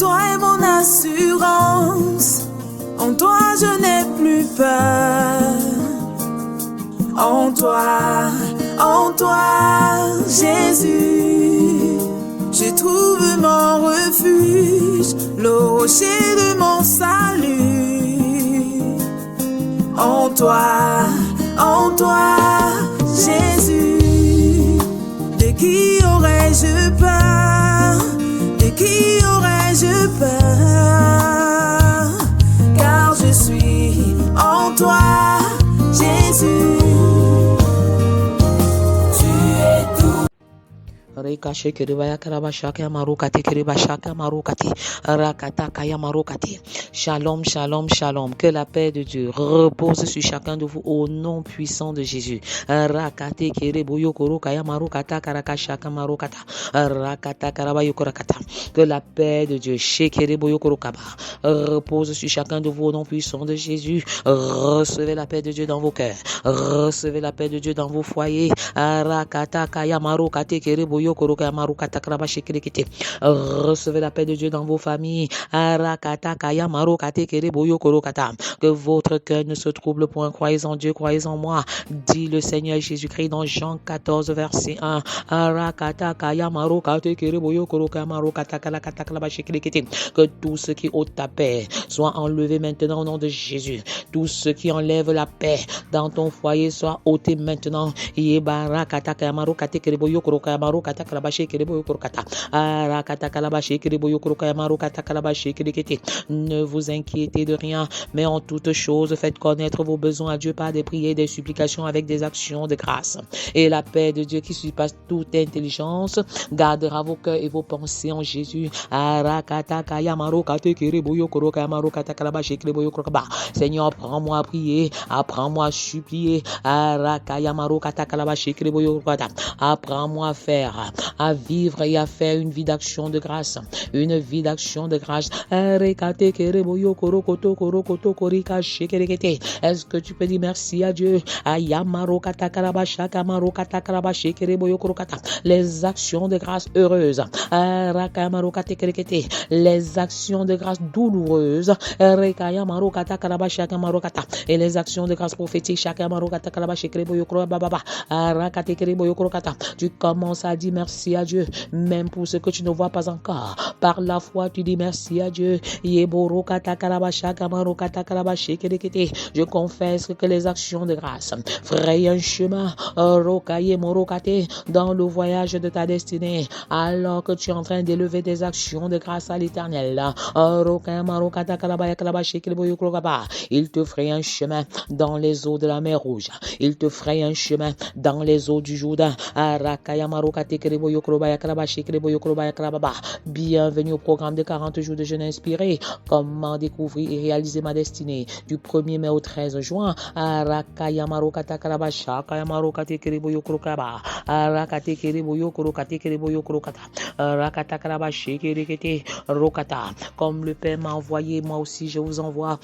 toi est mon assurance. En toi je n'ai plus peur. En toi, Jésus, je trouve mon refuge, le rocher de mon salut. En toi, Jésus, de qui aurais-je peur? De qui aurais-je peur? Car je suis en toi, Jésus. Reka shekere karaba shaka marukati kiriba shaka marukati rakata kaya marukati. Shalom, shalom, shalom. Que la paix de Dieu repose sur chacun de vous au nom puissant de Jésus. Rakate kiribo yokoro kaya marukata karaka shaka marukata rakata karaba yokorakata. Que la paix de Dieu shekeribo yokoro kaba repose sur chacun de vous au nom puissant de Jésus. Recevez la paix de Dieu dans vos cœurs. Recevez la paix de Dieu dans vos foyers. Rakata kaya marukate kiribo recevez la paix de Dieu dans vos familles. Que votre cœur ne se trouble point. Croyez en Dieu, croyez en moi. Dit le Seigneur Jésus-Christ dans Jean 14, verset 1. Que tout ce qui ôte ta paix soit enlevé maintenant au nom de Jésus. Tout ce qui enlève la paix dans ton foyer soit ôté maintenant. Ne vous inquiétez de rien, mais en toute chose faites connaître vos besoins à Dieu par des prières et des supplications avec des actions de grâce. Et la paix de Dieu qui surpasse toute intelligence gardera vos cœurs et vos pensées en Jésus. Seigneur, apprends-moi à prier, apprends-moi à supplier. Apprends-moi à vivre et à faire une vie d'action de grâce. Une vie d'action de grâce. Est-ce que tu peux dire merci à Dieu? Les actions de grâce heureuses. Les actions de grâce douloureuses. Et les actions de grâce prophétiques. Tu commences à dire merci à Dieu, même pour ce que tu ne vois pas encore. Par la foi, tu dis merci à Dieu. Je confesse que les actions de grâce frayent un chemin dans le voyage de ta destinée, alors que tu es en train d'élever des actions de grâce à l'Éternel. Il te fraye un chemin dans les eaux de la mer Rouge. Il te fraye un chemin dans les eaux du Jourdain. Bienvenue au programme de 40 jours de jeûne inspiré. Comment découvrir et réaliser ma destinée du 1er mai au 13 juin. Comme le Père m'a envoyé, moi aussi je vous envoie.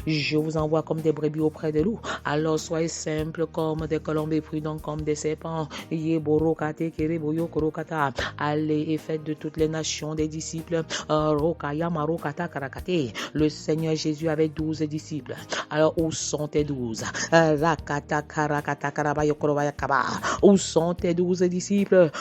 Je vous envoie comme des brebis auprès des loups. Alors soyez simples comme des colombes et prudents comme des serpents. Allez et faites de toutes les nations des disciples. Le Seigneur Jésus avait 12 disciples. Alors où sont tes 12? Où sont tes 12 disciples?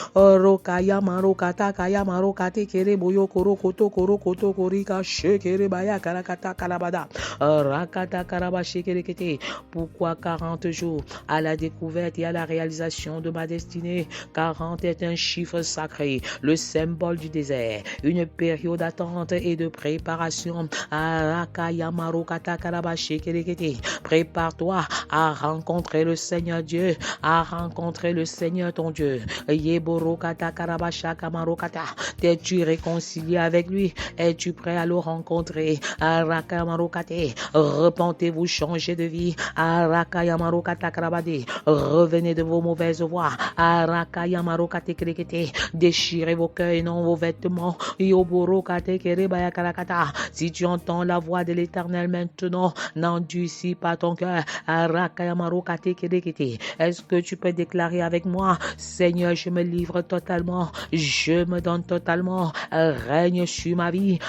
Pourquoi 40 jours? À la découverte et à la réalisation de ma destinée. 40 est un chiffre sacré, le symbole du désert, une période d'attente et de préparation. Prépare-toi à rencontrer le Seigneur Dieu, à rencontrer le Seigneur ton Dieu. T'es-tu réconcilié avec lui? Es-tu prêt à le rencontrer? Repentez-vous, changez de vie. Revenez de vos mauvaises voies. Déchirez vos cœurs et non vos vêtements. Si tu entends la voix de l'Éternel maintenant, n'endurcis pas ton cœur. Est-ce que tu peux déclarer avec moi, Seigneur, je me livre totalement, je me donne totalement, règne sur ma vie.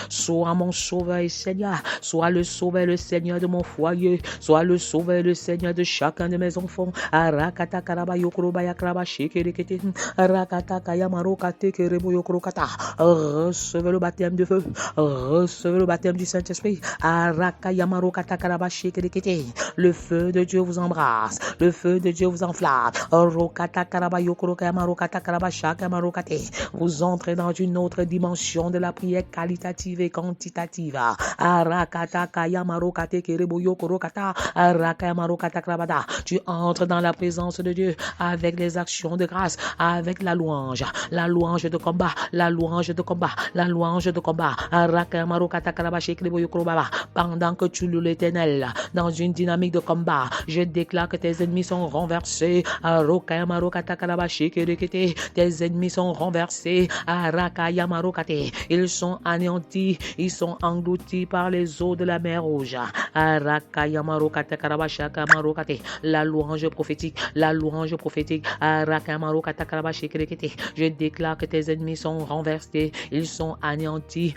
Sois mon sauveur et Seigneur, sois le sauveur, le Seigneur de mon foyer, sois le sauveur, le Seigneur de chacun de mes enfants. Recevez le baptême de feu, recevez le baptême du Saint-Esprit. Le feu de Dieu vous embrasse, le feu de Dieu vous enflamme. Vous entrez dans une autre dimension de la prière qualitative et quantitative. Tu entres dans la présence de Dieu avec les actions de grâce, avec la louange de combat, la louange de combat, la louange de combat. Pendant que tu loues l'Éternel dans une dynamique de combat, je déclare que tes ennemis sont renversés. Tes ennemis sont renversés. Ils sont anéantis, ils sont engloutis par les eaux de la mer Rouge. La louange prophétique, la louange prophétique. Je déclare que tes ennemis sont renversés, ils sont anéantis.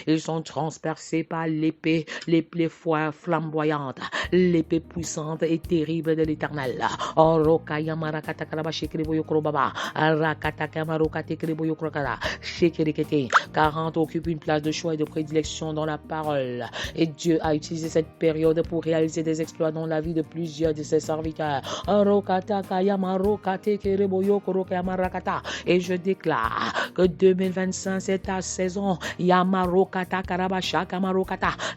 Ils sont transpercés par l'épée, les fois flamboyantes, l'épée puissante et terrible de l'Éternel. Car occupe une place de choix et de prédilection dans la parole. Et Dieu a utilisé cette période pour réaliser des exploits dans la vie de plusieurs de ses serviteurs. Et je déclare que 2025 c'est ta saison.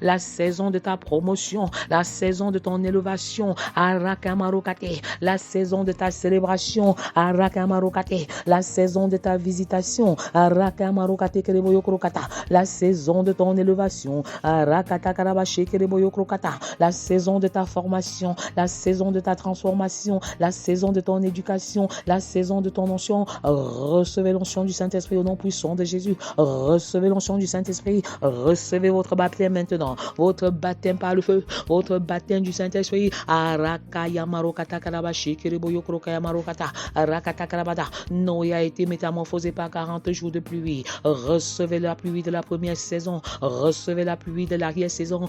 La saison de ta promotion, la saison de ton élévation, la saison de ta célébration, la saison de ta visitation, la saison de ton élévation, la saison de ta formation, la saison de ta transformation, la saison de ton éducation, la saison de ton onction. Recevez l'onction du Saint-Esprit au nom puissant de Jésus. Recevez l'onction du Saint-Esprit. Recevez votre baptême maintenant. Votre baptême par le feu. Votre baptême du Saint-Esprit. Noé a été métamorphosé par 40 jours de pluie. Recevez la pluie de la première saison. Recevez la pluie de l'arrière-saison.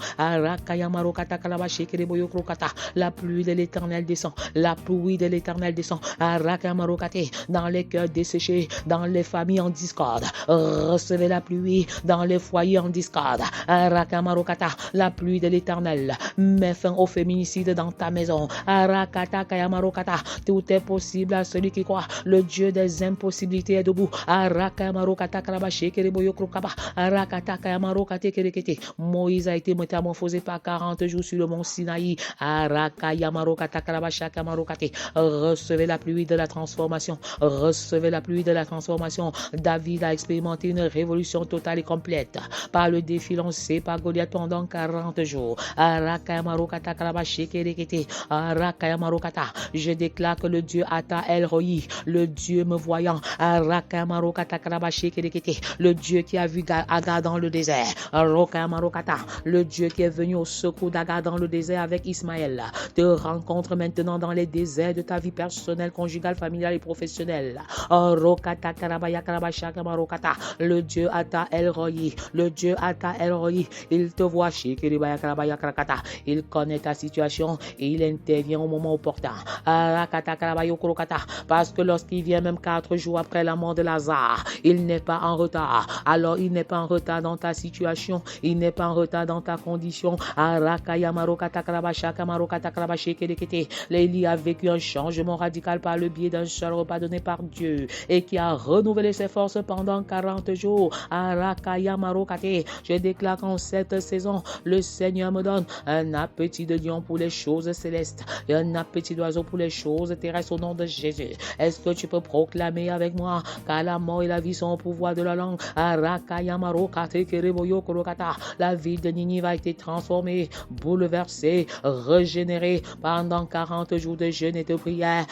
La pluie de l'Éternel descend. La pluie de l'Éternel descend. Dans les cœurs desséchés, dans les familles en discorde. Recevez la pluie dans les foyers en discorde. La pluie de l'Éternel met fin au féminicide dans ta maison. Tout est possible à celui qui croit. Le Dieu des impossibilités est debout. Moïse a été métamorphosé par 40 jours sur le mont Sinaï. Recevez la pluie de la transformation. Recevez la pluie de la transformation. David a expérimenté une révolution totale et complète par le défi lancé par Goliath pendant 40 jours. Je déclare que le Dieu Ata El Roi, le Dieu me voyant, le Dieu qui a vu Agar dans le désert, le Dieu qui est venu au secours d'Agar dans le désert avec Ismaël, te rencontre maintenant dans les déserts de ta vie personnelle, conjugale, familiale et professionnelle. Le Dieu Ata El Roi, le Dieu Ata El Roi, il te voit, il connaît ta situation et il intervient au moment opportun. Parce que lorsqu'il vient même 4 jours après la mort de Lazare, il n'est pas en retard. Alors il n'est pas en retard dans ta situation, il n'est pas en retard dans ta condition. L'élie a vécu un changement radical par le biais d'un seul repas donné par Dieu et qui a renouvelé ses forces pendant 40 jours. Je déclare qu'en cette saison, le Seigneur me donne un appétit de lion pour les choses célestes et un appétit d'oiseau pour les choses terrestres au nom de Jésus. Est-ce que tu peux proclamer avec moi car la mort et la vie sont au pouvoir de la langue? La ville de Ninive a été transformée, bouleversée, régénérée pendant 40 jours de jeûne et de prière.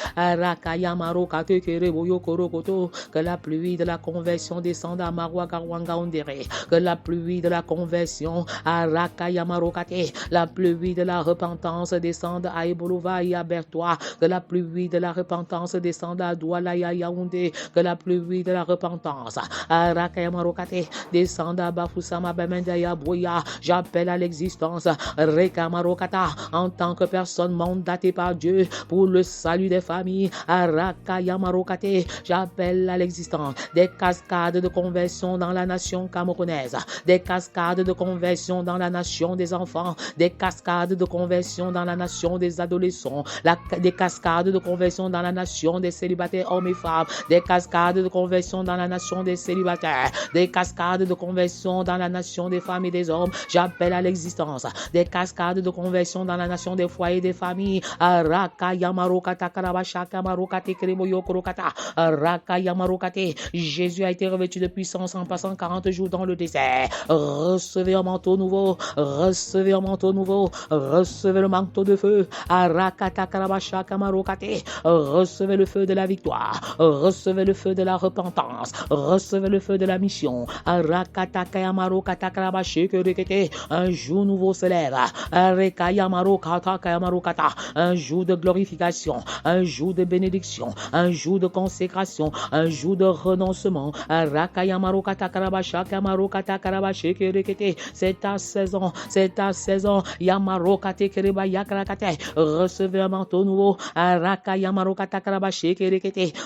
Que la pluie de la conversion descende à Marwa Karwanga Ondere. Que la pluie de la conversion à Rakayamarokate, la pluie de la repentance descende à Ebolova et à Bertois. Que la pluie de la repentance descende à Douala et à Yaoundé. Que la pluie de la repentance à Rakayamarokate descende à Bafoussama Bemenda et à Boya. J'appelle à l'existence Rekamarokata en tant que personne mandatée par Dieu pour le salut des familles. À Rakayamarokate, j'appelle à l'existence des cascades de conversion dans la nation camerounaise, des cascades de conversion dans la nation des enfants, des cascades de conversion dans la nation des adolescents, des cascades de conversion dans la nation des célibataires hommes et femmes, des cascades de conversion dans la nation des célibataires, des cascades de conversion dans la nation des femmes et des hommes. J'appelle à l'existence des cascades de conversion dans la nation des foyers et des familles. Jésus a été revêtu de puissance en passant 40 jours dans le désert. Recevez un manteau nouveau, recevez un manteau nouveau, recevez le manteau de feu. Recevez le feu de la victoire, recevez le feu de la repentance, recevez le feu de la mission. Un jour nouveau se lève. Un jour de glorification, un jour de bénédiction, un jour de consécration, un jour de renoncement. C'est ta saison, c'est ta saison. Recevez un manteau nouveau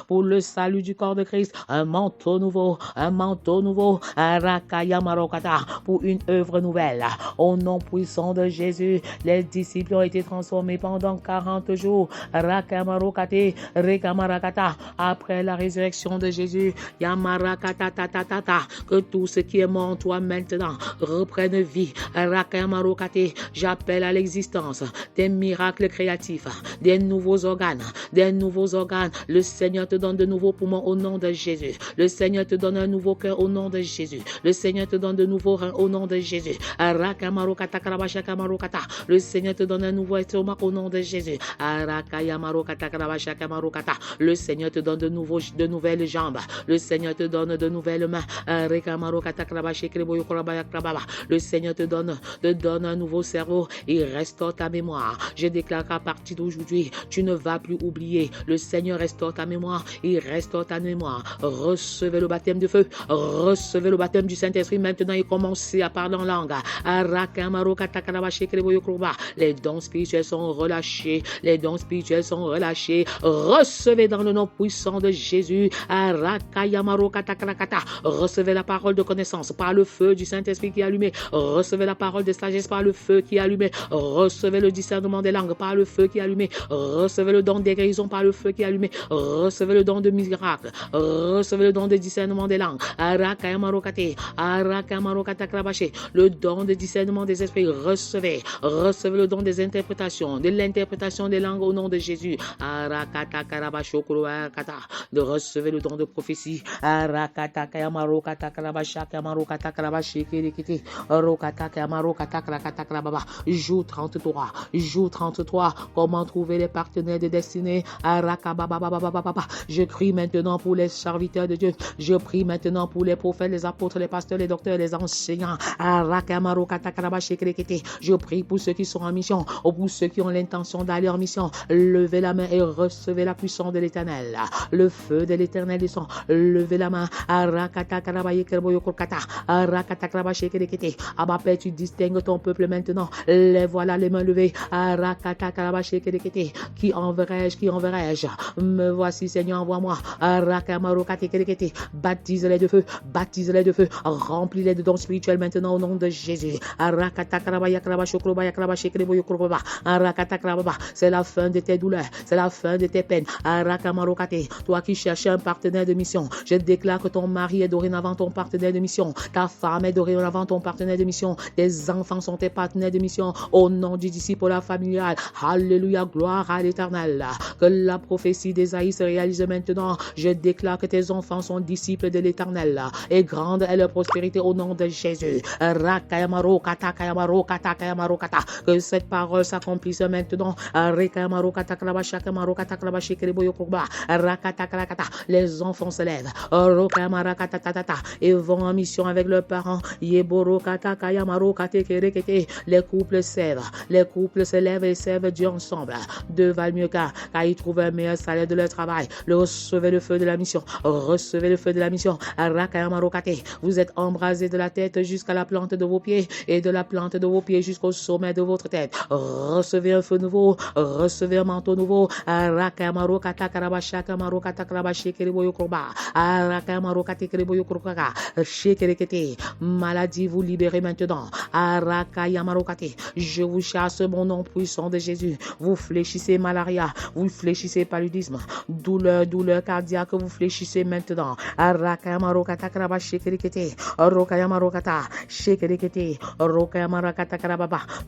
pour le salut du corps de Christ. Un manteau nouveau, un manteau nouveau pour une œuvre nouvelle. Au nom puissant de Jésus, les disciples ont été transformés pendant 40 jours. Après la résurrection de Jésus, que tout ce qui est mort en toi maintenant reprenne vie. J'appelle à l'existence des miracles créatifs, des nouveaux organes, des nouveaux organes. Le Seigneur te donne de nouveaux poumons au nom de Jésus. Le Seigneur te donne un nouveau cœur au nom de Jésus. Le Seigneur te donne de nouveaux reins au nom de Jésus. Le Seigneur te donne un nouveau estomac au nom de Jésus. Le Seigneur te donne de nouvelles jambes. Le Seigneur te donne de nouvelles mains. Le Seigneur te donne un nouveau cerveau et restaure ta mémoire. Je déclare qu'à partir d'aujourd'hui, tu ne vas plus oublier. Le Seigneur restaure ta mémoire et restaure ta mémoire. Recevez le baptême de feu. Recevez le baptême du Saint-Esprit maintenant et commencez à parler en langue. Les dons spirituels sont relâchés. Les dons spirituels sont relâchés. Recevez dans le nom puissant de Jésus. Recevez la parole de connaissance par le feu du Saint-Esprit qui est allumé. Recevez la parole de sagesse par le feu qui est allumé. Recevez le discernement des langues par le feu qui est allumé. Recevez le don des guérisons par le feu qui est allumé. Recevez le don de miracle. Recevez le don de discernement des langues. Le don de discernement des esprits. Recevez le don des interprétations, de l'interprétation des langues au nom de Jésus. De recevoir le don de prophétie. Jour 33. Jour 33. Comment trouver les partenaires de destinée. Je prie maintenant pour les serviteurs de Dieu. Je prie maintenant pour les prophètes, les apôtres, les pasteurs, les docteurs, les enseignants. Je prie pour ceux qui sont en mission ou pour ceux qui ont l'intention d'aller en mission. Levez la main et recevez la puissance de l'Éternel. Le feu de l'Éternel descend. Levez la main. Abba Père, tu distingues ton peuple maintenant. Les voilà les mains levées. Qui enverrai-je? Me voici, Seigneur, envoie-moi. Baptise-les de feu. Baptise-les de feu. Remplis-les de dons spirituels maintenant au nom de Jésus. C'est la fin de tes douleurs. C'est la fin de tes peines. Toi qui cherches un partenaire de mission, je déclare que ton mari est dorénavant ton partenaire de mission. Ta femme est dorénavant ton partenaire de mission. Tes enfants sont tes partenaires de mission. Au nom du disciple familial. Alléluia, gloire Gloire à l'Éternel. Que la prophétie d'Ésaïe se réalise maintenant. Je déclare que tes enfants sont disciples de l'Éternel. Et grande est leur prospérité au nom de Jésus. Que cette parole s'accomplisse maintenant. Les enfants se lèvent et vont en mission avec leurs parents. Les couples servent. Les couples se lèvent et servent Dieu ensemble. Deux valent mieux car ils trouvent un meilleur salaire de leur travail. Recevez le feu de la mission. Recevez le feu de la mission. Vous êtes embrasés de la tête jusqu'à la plante de vos pieds et de la plante de vos pieds jusqu'au sommet de votre tête. Recevez un feu nouveau. Recevez un manteau nouveau. Maladie, vous libérez maintenant. Je vous chasse mon nom puissant de Jésus. Vous fléchissez malaria, vous fléchissez paludisme, douleur cardiaque, vous fléchissez maintenant.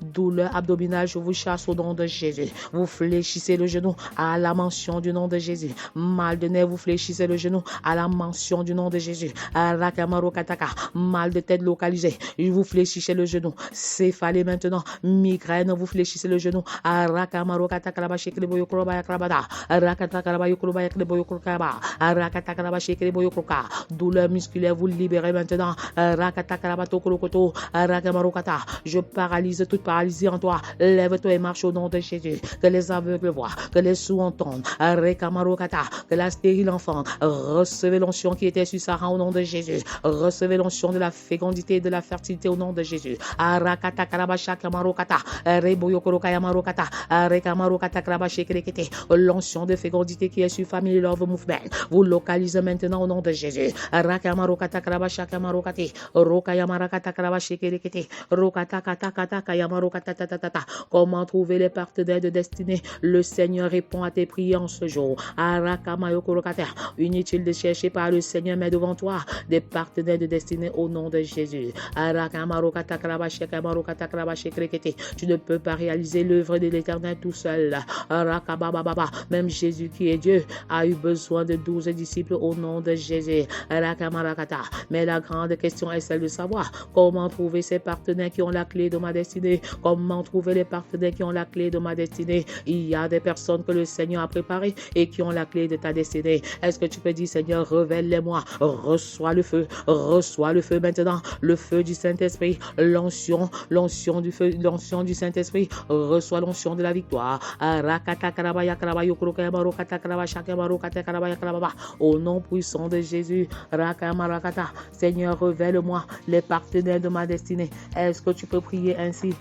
Douleur abdominale, je vous chasse au nom de Jésus. Vous fléchissez le genou à la mention du nom de Jésus. Mal de nerfs, vous fléchissez le genou à la mention du nom de Jésus. Mal de tête localisé, vous fléchissez le genou. Céphalée maintenant, migraine, vous fléchissez le genou. Douleur musculaire, vous libérez maintenant. Je paralyse toute paralysie en toi. Lève-toi et marche au nom de Jésus. Que les aveugles voient, que les sourds entendent. Que la stérile enfante. Recevez l'onction qui était sur Sarah au nom de Jésus. Recevez l'onction de la fécondité et de la fertilité au nom de Jésus. L'onction de fécondité qui est sur Family Love Movement. Vous localisez maintenant au nom de Jésus. Comment trouver les partenaires de destinée? Le Seigneur répond à tes prières en ce jour. Inutile de chercher par le Seigneur, mais devant toi des partenaires de destinée au nom de Jésus. Tu ne peux pas réaliser l'œuvre de l'Éternel tout seul. Même Jésus qui est Dieu a eu besoin de 12 disciples au nom de Jésus. Mais la grande question est celle de savoir comment trouver ces partenaires qui ont la clé de ma destinée. Comment trouver les partenaires qui ont la clé de ma destinée? Il y a des personnes que le Seigneur a préparées et qui ont la clé de ta destinée. Est-ce que tu peux dire, Seigneur, révèle-les-moi. Reçois le feu maintenant. Le feu du Saint-Esprit, l'onction du feu, l'onction du Saint-Esprit. Reçois l'onction de la victoire. Au nom puissant de Jésus, Seigneur, révèle-moi les partenaires de ma destinée. Est-ce que tu peux prier ainsi?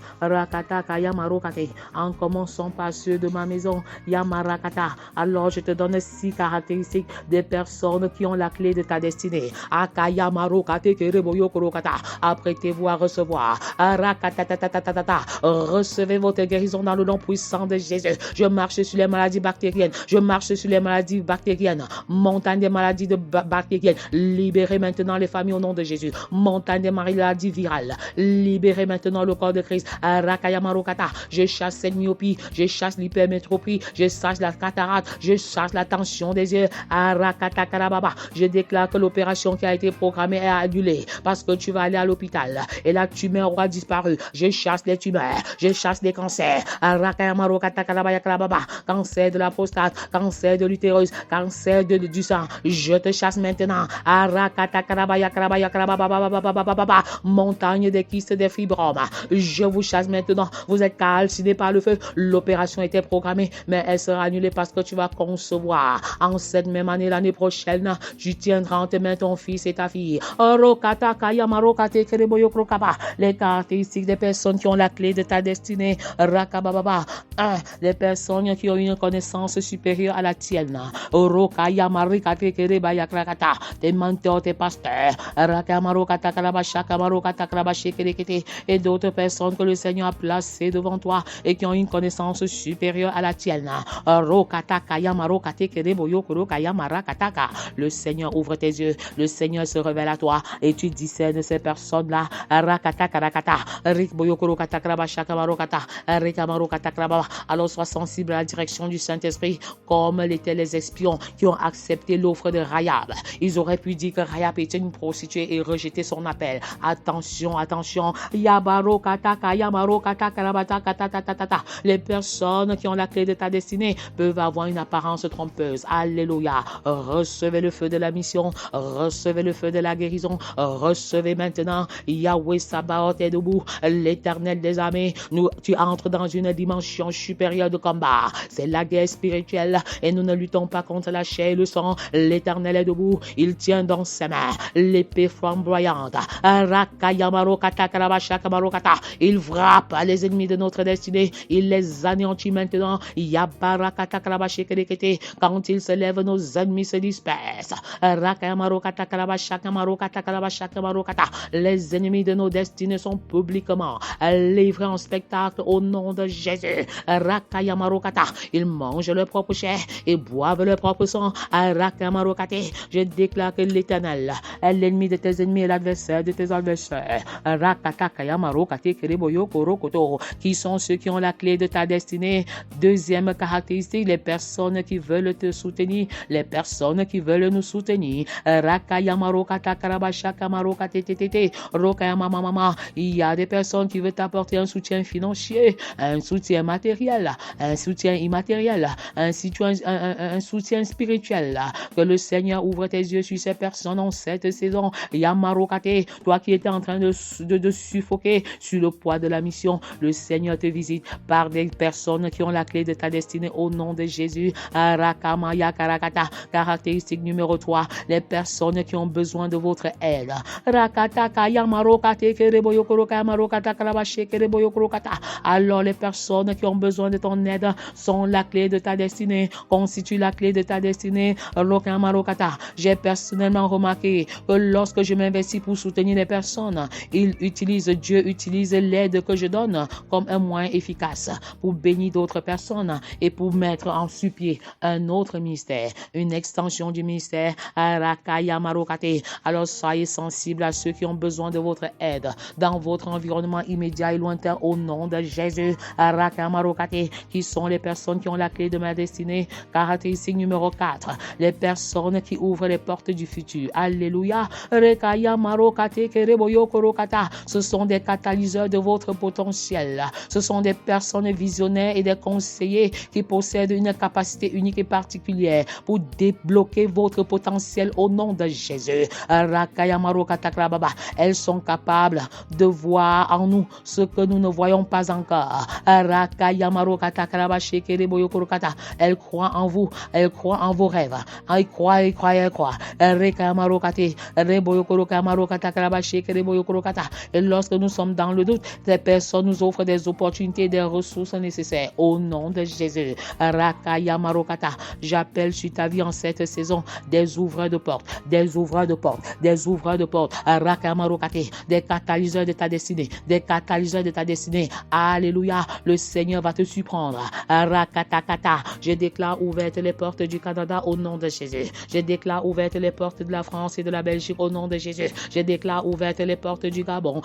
En commençant par ceux de ma maison, Yamarakata. Alors je te donne 6 caractéristiques des personnes qui ont la clé de ta destinée. Apprêtez-vous à recevoir. Recevez votre guérison dans le nom puissant de Jésus. Je marche sur les maladies bactériennes. Montagne des maladies bactériennes. Libérez maintenant les familles au nom de Jésus. Montagne des maladies virales. Libérez maintenant le corps de Christ. Je chasse cette myopie. Je chasse l'hypermétropie. Je chasse la cataracte. Je chasse la tension des yeux. Je déclare que l'opération qui a été programmée est annulée parce que tu vas aller à l'hôpital et la tumeur aura disparu. Je chasse les tumeurs. Je chasse les cancers. Cancer de la prostate, cancer de l'utérus, cancer du sang. Je te chasse maintenant. Montagne des kystes, des fibromes. Je vous chasse maintenant. Vous êtes calcinés par le feu. L'opération était programmée, mais elle sera annulée parce que tu vas concevoir. En cette même année, l'année prochaine, tu tiendras en tes mains ton fils et ta fille. Les caractéristiques des personnes qui ont la clé de ta destinée. 1. Les personnes qui ont une connaissance supérieure à la tienne. Tes mentors, tes pasteurs. Et d'autres personnes que le Seigneur a placées devant toi et qui ont une connaissance supérieure à la tienne. Le Seigneur ouvre tes yeux. Le Seigneur se révèle à toi et tu discernes ces personnes-là. Alors sois sensible à la direction du Saint-Esprit, comme l'étaient les espions qui ont accepté l'offre de Rahab. Ils auraient pu dire que Rahab était une prostituée et rejeter son appel. Attention, attention. Les personnes qui ont la clé de ta destinée peuvent avoir une apparence trompeuse. Alléluia. Recevez le feu de la mission. Recevez le feu de la guérison. Recevez maintenant. Yahweh Sabaoth est debout. L'Éternel des armées. Tu entres dans une dimension supérieure de combat. C'est la guerre spirituelle et nous ne luttons pas contre la chair et le sang. L'Éternel est debout. Il tient dans ses mains l'épée flamboyante. Il frappe les ennemis de notre destinée. Il les anéantit maintenant. Quand il se lève, nos ennemis se dispersent. Les ennemis de nos destinées sont publiquement livrés en spectacle au nom de Jésus. Ils mangent leur propre chair et boivent leur propre sang. Je déclare que l'Éternel est l'ennemi de tes ennemis et l'adversaire de tes adversaires. Qui sont ceux qui ont la clé de ta destinée? Deuxième caractéristique, les personnes qui veulent te soutenir, les personnes qui veulent nous soutenir. Il y a des personnes qui veulent t'apporter un soutien financier, un soutien matériel, un soutien immatériel, un soutien spirituel. Que le Seigneur ouvre tes yeux sur ces personnes en cette saison. Yamarokate, toi qui étais en train de suffoquer sur le poids de la mission, le Seigneur te visite par des personnes qui ont la clé de ta destinée au nom de Jésus. Arakamaya Karakata. Caractéristique numéro 3, les personnes qui ont besoin de votre aide. Alors les personnes qui ont besoin de ton aide sont la clé de ta destinée, constituent la clé de ta destinée. J'ai personnellement remarqué que lorsque je m'investis pour soutenir les personnes, Dieu utilise l'aide que je donne comme un moyen efficace pour bénir d'autres personnes et pour mettre en suppied un autre ministère, une extension du ministère. Alors soyez sensibles à ceux qui ont besoin de votre aide dans votre environnement immédiat et lointain au nom de Jésus. Qui sont les personnes qui ont la clé de ma destinée? Caractéristique numéro 4, les personnes qui ouvrent les portes du futur. Alléluia. Ce sont des catalyseurs de votre potentiel. Ce sont des personnes visionnaires et des conseillers qui possèdent une capacité unique et particulière pour débloquer votre potentiel au nom de Jésus. Elles sont capables de voir en nous ce que nous ne voyons pas encore. Elles croient en vous, elles croient en vos rêves. Elles croient. Et lorsque nous sommes dans le doute, ces personnes nous offrent des opportunités, des ressources nécessaires au nom de Jésus. J'appelle sur ta vie en cette saison des ouvreurs de portes, des ouvreurs de portes, des ouvreurs de portes, des catalyseurs de ta destinée, des catalyseurs de ta destinée. Alléluia, le Seigneur va te surprendre. Je déclare ouvertes les portes du Canada au nom de Jésus. Je déclare ouvertes les portes de la France et de la Belgique au nom de Jésus. Je déclare ouvertes les portes du Gabon.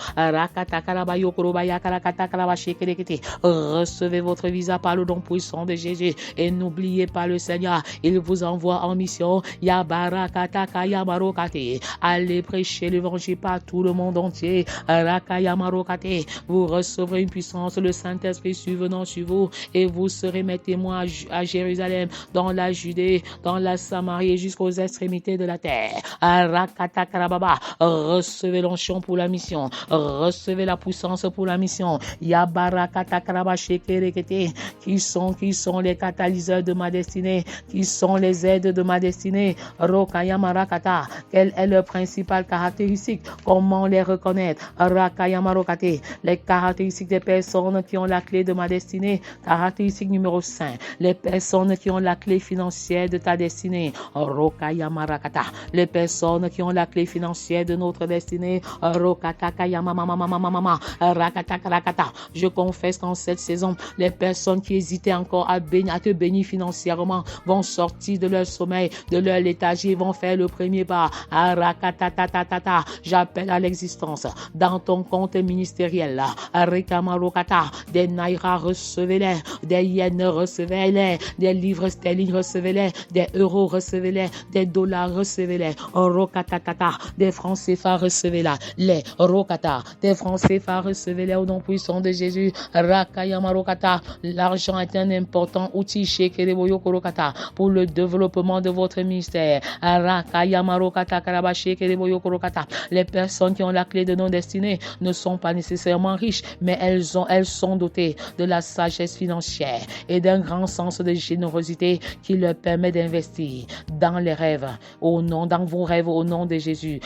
Recevez votre visa par le don puissant de Jésus et n'oubliez pas le Seigneur. Il vous envoie en mission. Allez prêcher l'évangile par tout le monde entier. Vous recevrez une puissance, le Saint-Esprit survenant sur vous et vous serez mes témoins à Jérusalem, dans la Judée, dans la Samarie et jusqu'aux extrémités de la terre. Recevez l'onction pour la mission. Recevez la puissance pour la mission. Qui sont les catalyseurs de ma destinée? Qui sont les aides de ma destinée? Quelle est leur principale caractéristique? Comment les reconnaître? Les caractéristiques des personnes qui ont la clé de ma destinée. Caractéristique numéro 5. Les personnes qui ont la clé financière de ta destinée. Les personnes qui ont la clé financière de notre destinée. Je confesse qu'en cette saison, les personnes qui hésitaient encore à te bénir financièrement vont sortir de leur sommeil, de leur léthargie, vont faire le premier pas. J'appelle à l'existence dans ton compte ministériel. Des naira, recevez-les. recevez-les. Des yens, recevez-les. Des livres sterling, recevez-les. Des euros, recevez-les. Des dollars, recevez-les. Rokatata. Des francs CFA, recevez-les. Les rokata. Des francs CFA, recevez-les au nom puissant de Jésus. Rakayamarokata. L'argent est un important outil chez Kereboyokorokata pour le développement de votre ministère. Rakayamarokata Karabashi Kereboyokorokata. Les personnes qui ont la clé de nos destinées ne sont pas nécessairement riches, mais elles sont dotées de la sagesse financière et d'un grand sens de générosité qui leur permet d'investir dans les rêves, dans vos rêves au nom de Jésus.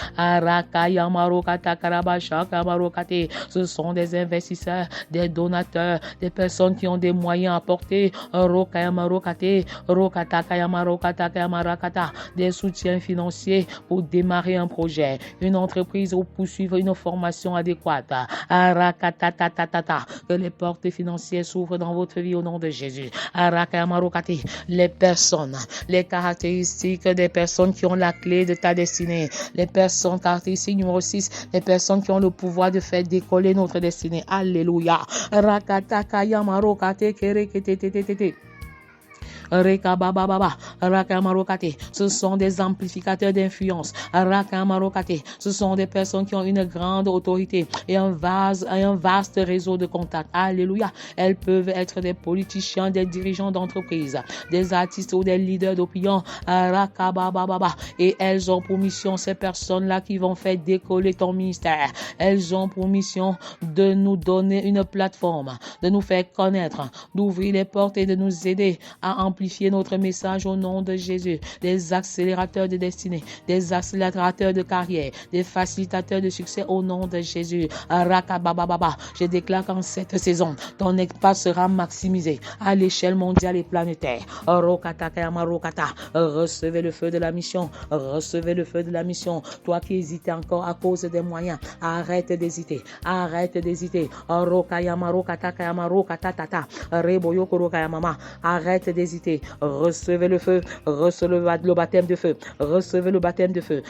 Ce sont des investisseurs, des donateurs, des personnes qui ont des moyens à apporter, des soutiens financiers pour démarrer un projet, une entreprise ou poursuivre une formation adéquate. Que les portes financières s'ouvrent dans votre vie au nom de Jésus. Les personnes, les caractéristiques des personnes qui ont la clé de ta destinée. Les personnes, caractéristiques numéro 6, les personnes qui ont le pouvoir de faire décoller notre destinée. Alléluia. Ce sont des amplificateurs d'influence. Ce sont des personnes qui ont une grande autorité et un vaste réseau de contacts. Alléluia. Elles peuvent être des politiciens, des dirigeants d'entreprise, des artistes ou des leaders d'opinion. Et elles ont pour mission, ces personnes-là qui vont faire décoller ton ministère. Elles ont pour mission de nous donner une plateforme, de nous faire connaître, d'ouvrir les portes et de nous aider à amplifier notre message au nom de Jésus. Des accélérateurs de destinée, des accélérateurs de carrière, des facilitateurs de succès au nom de Jésus. Je déclare qu'en cette saison, ton espace sera maximisé à l'échelle mondiale et planétaire. Recevez le feu de la mission. Recevez le feu de la mission. Toi qui hésites encore à cause des moyens, arrête d'hésiter. Arrête d'hésiter. Arrête d'hésiter. Recevez le feu. Recevez le baptême de feu. Recevez le baptême de feu.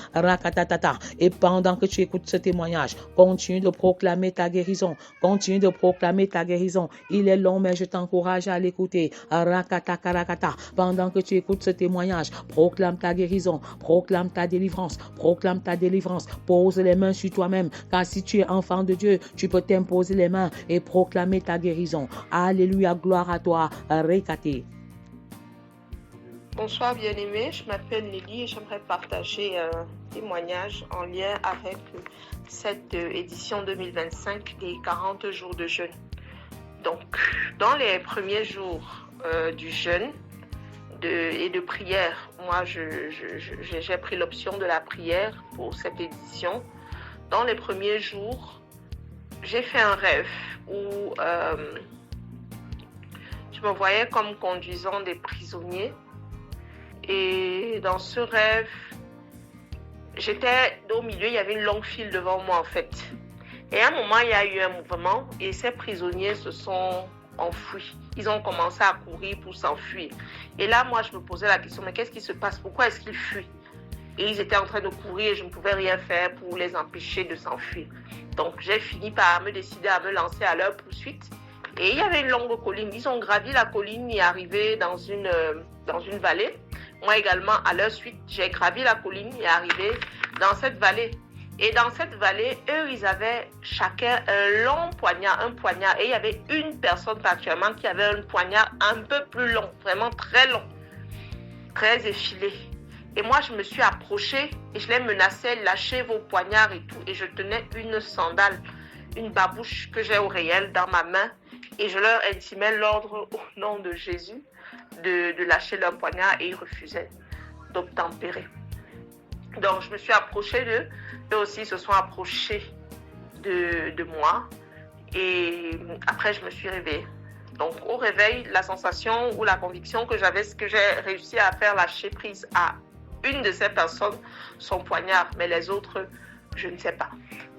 Et pendant que tu écoutes ce témoignage, continue de proclamer ta guérison. Continue de proclamer ta guérison. Il est long, mais je t'encourage à l'écouter. Pendant que tu écoutes ce témoignage, proclame ta guérison. Proclame ta délivrance. Proclame ta délivrance. Pose les mains sur toi-même. Car si tu es enfant de Dieu, tu peux t'imposer les mains et proclamer ta guérison. Alléluia, gloire à toi. Rekate. Bonsoir bien-aimés, je m'appelle Nelly et j'aimerais partager un témoignage en lien avec cette édition 2025 des 40 jours de jeûne. Donc, dans les premiers jours du jeûne et de prière, moi j'ai pris l'option de la prière pour cette édition. Dans les premiers jours, j'ai fait un rêve où je me voyais comme conduisant des prisonniers. Et dans ce rêve, j'étais au milieu, il y avait une longue file devant moi en fait. Et à un moment, il y a eu un mouvement et ces prisonniers se sont enfuis. Ils ont commencé à courir pour s'enfuir. Et là, moi, je me posais la question, mais qu'est-ce qui se passe? Pourquoi est-ce qu'ils fuient? Et ils étaient en train de courir et je ne pouvais rien faire pour les empêcher de s'enfuir. Donc, j'ai fini par me décider à me lancer à leur poursuite. Et il y avait une longue colline. Ils ont gravi la colline et arrivé dans une vallée. Moi également, à leur suite, j'ai gravi la colline et arrivé dans cette vallée. Et dans cette vallée, eux, ils avaient chacun un long poignard, Et il y avait une personne particulièrement qui avait un poignard un peu plus long, vraiment très long, très effilé. Et moi, je me suis approchée et je les menaçais, lâchez vos poignards et tout. Et je tenais une sandale, une babouche que j'ai au réel dans ma main. Et je leur intimais l'ordre au nom de Jésus de lâcher leur poignard et ils refusaient d'obtempérer. Donc, je me suis approchée d'eux. Eux aussi se sont approchés de moi. Et après, je me suis réveillée. Donc, au réveil, la sensation ou la conviction que j'avais, c'est que j'ai réussi à faire lâcher prise à une de ces personnes, son poignard. Mais les autres, je ne sais pas.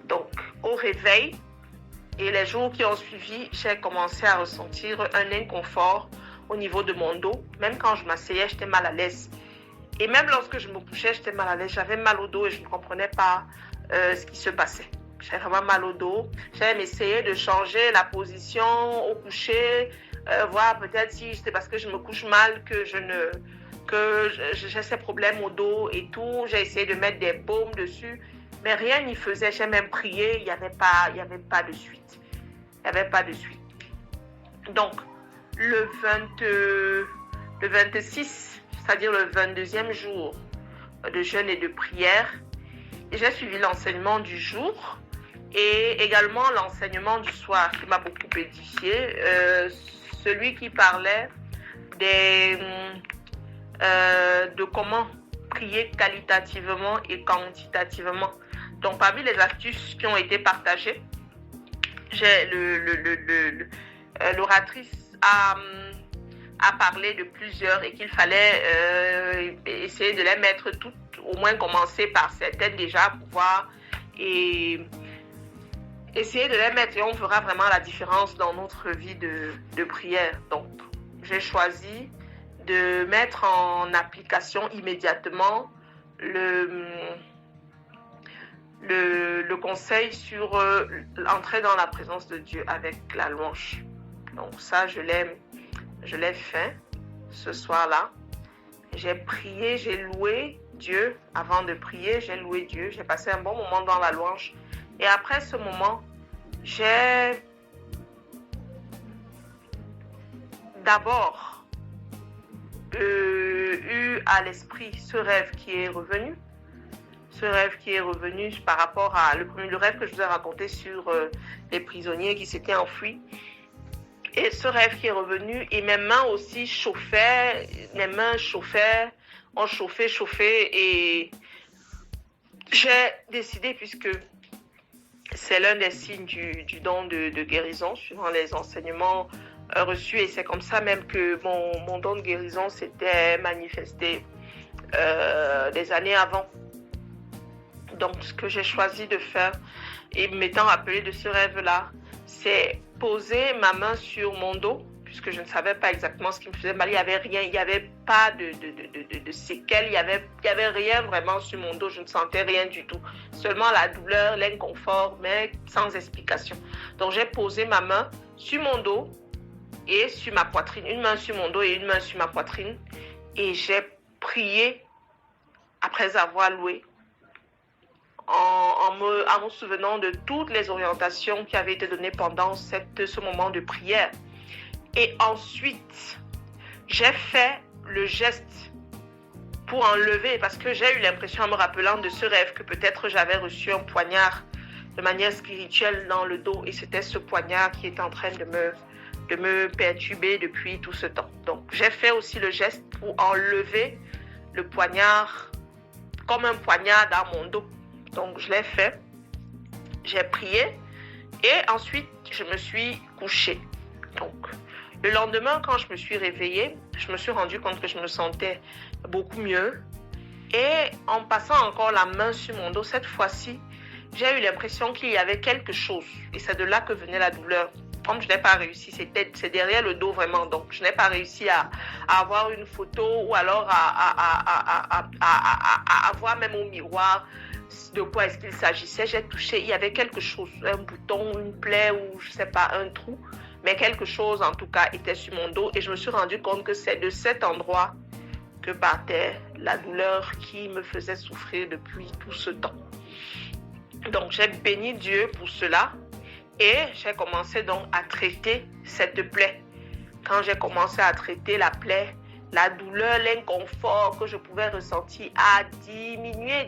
Donc, au réveil, et les jours qui ont suivi, j'ai commencé à ressentir un inconfort au niveau de mon dos. Même quand je m'asseyais, j'étais mal à l'aise. Et même lorsque je me couchais, j'étais mal à l'aise. J'avais mal au dos et je ne comprenais pas ce qui se passait. J'avais vraiment mal au dos. J'avais essayé de changer la position au coucher, voir peut-être si c'est parce que je me couche mal que j'ai ces problèmes au dos et tout. J'ai essayé de mettre des baumes dessus, mais rien n'y faisait. J'ai même prié, il n'y avait pas de suite. Il n'y avait pas de suite. Donc, le 26, c'est-à-dire le 22e jour de jeûne et de prière, j'ai suivi l'enseignement du jour et également l'enseignement du soir qui m'a beaucoup édifié. Celui qui parlait de comment prier qualitativement et quantitativement. Donc, parmi les astuces qui ont été partagées, l'oratrice a parlé de plusieurs et qu'il fallait essayer de les mettre toutes, au moins commencer par certaines déjà pour voir et essayer de les mettre et on verra vraiment la différence dans notre vie de prière. Donc, j'ai choisi de mettre en application immédiatement le conseil sur l'entrée dans la présence de Dieu avec la louange. Donc ça, je l'ai fait ce soir-là. J'ai prié, j'ai loué Dieu. Avant de prier, j'ai loué Dieu. J'ai passé un bon moment dans la louange. Et après ce moment, j'ai d'abord eu à l'esprit ce rêve qui est revenu. Ce rêve qui est revenu par rapport à le rêve que je vous ai raconté sur les prisonniers qui s'étaient enfuis. Et ce rêve qui est revenu, et mes mains aussi chauffaient, ont chauffé, et j'ai décidé, puisque c'est l'un des signes du don de guérison, suivant les enseignements reçus, et c'est comme ça même que mon don de guérison s'était manifesté des années avant. Donc, ce que j'ai choisi de faire, et m'étant rappelé de ce rêve-là, c'est poser ma main sur mon dos, puisque je ne savais pas exactement ce qui me faisait mal. Il n'y avait rien, il n'y avait pas de séquelles, il y avait rien vraiment sur mon dos, je ne sentais rien du tout. Seulement la douleur, l'inconfort, mais sans explication. Donc, j'ai posé ma main sur mon dos et sur ma poitrine. Une main sur mon dos et une main sur ma poitrine. Et j'ai prié après avoir loué. En me souvenant de toutes les orientations qui avaient été données pendant ce moment de prière. Et ensuite, j'ai fait le geste pour enlever, parce que j'ai eu l'impression en me rappelant de ce rêve que peut-être j'avais reçu un poignard de manière spirituelle dans le dos, et c'était ce poignard qui était en train de me perturber depuis tout ce temps. Donc, j'ai fait aussi le geste pour enlever le poignard comme un poignard dans mon dos. Donc, je l'ai fait, j'ai prié et ensuite, je me suis couchée. Donc, le lendemain, quand je me suis réveillée, je me suis rendu compte que je me sentais beaucoup mieux. Et en passant encore la main sur mon dos, cette fois-ci, j'ai eu l'impression qu'il y avait quelque chose. Et c'est de là que venait la douleur. Comme je n'ai pas réussi, c'est derrière le dos vraiment. Donc, je n'ai pas réussi à avoir une photo ou alors à voir même au miroir de quoi est-ce qu'il s'agissait. J'ai touché, il y avait quelque chose, un bouton, une plaie ou je ne sais pas, un trou. Mais quelque chose en tout cas était sur mon dos et je me suis rendu compte que c'est de cet endroit que partait la douleur qui me faisait souffrir depuis tout ce temps. Donc, j'ai béni Dieu pour cela. Et j'ai commencé donc à traiter cette plaie. Quand j'ai commencé à traiter la plaie, la douleur, l'inconfort que je pouvais ressentir a diminué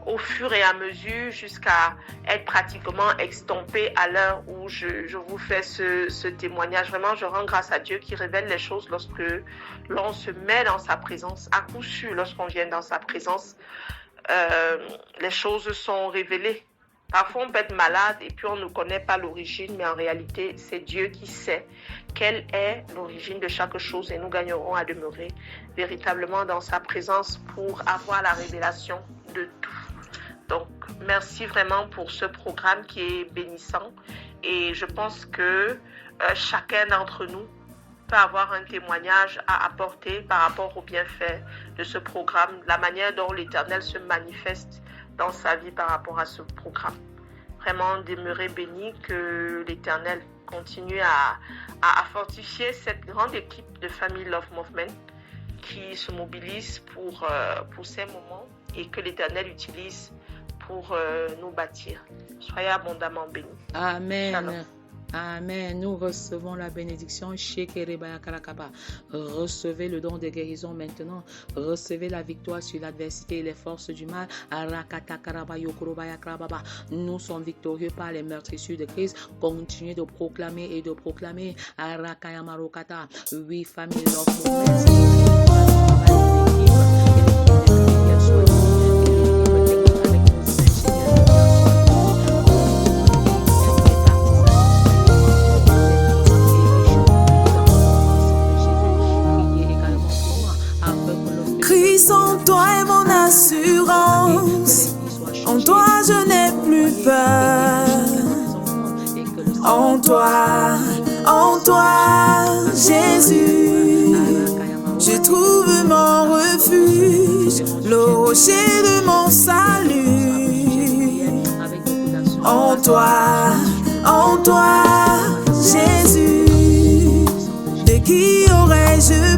au fur et à mesure jusqu'à être pratiquement estompé à l'heure où je vous fais ce témoignage. Vraiment, je rends grâce à Dieu qui révèle les choses lorsque l'on se met dans sa présence. À coup sûr, lorsqu'on vient dans sa présence, les choses sont révélées. Parfois, on peut être malade et puis on ne connaît pas l'origine, mais en réalité, c'est Dieu qui sait quelle est l'origine de chaque chose et nous gagnerons à demeurer véritablement dans sa présence pour avoir la révélation de tout. Donc, merci vraiment pour ce programme qui est bénissant et je pense que chacun d'entre nous peut avoir un témoignage à apporter par rapport aux bienfaits de ce programme, la manière dont l'Éternel se manifeste dans sa vie par rapport à ce programme. Vraiment demeurer béni, que l'Éternel continuer à fortifier cette grande équipe de Family Love Movement qui se mobilise pour ces moments et que l'Éternel utilise pour nous bâtir. Soyez abondamment bénis. Amen. Shalom. Amen. Nous recevons la bénédiction. Recevez le don de guérison maintenant. Recevez la victoire sur l'adversité et les forces du mal. Nous sommes victorieux par les meurtrissures de Christ. Continuez de proclamer et de proclamer. Oui, Family Love Movement. Christ en toi est mon assurance. En toi je n'ai plus peur. En toi, Jésus, je trouve mon refuge, le rocher de mon salut. En toi, Jésus, de qui aurais-je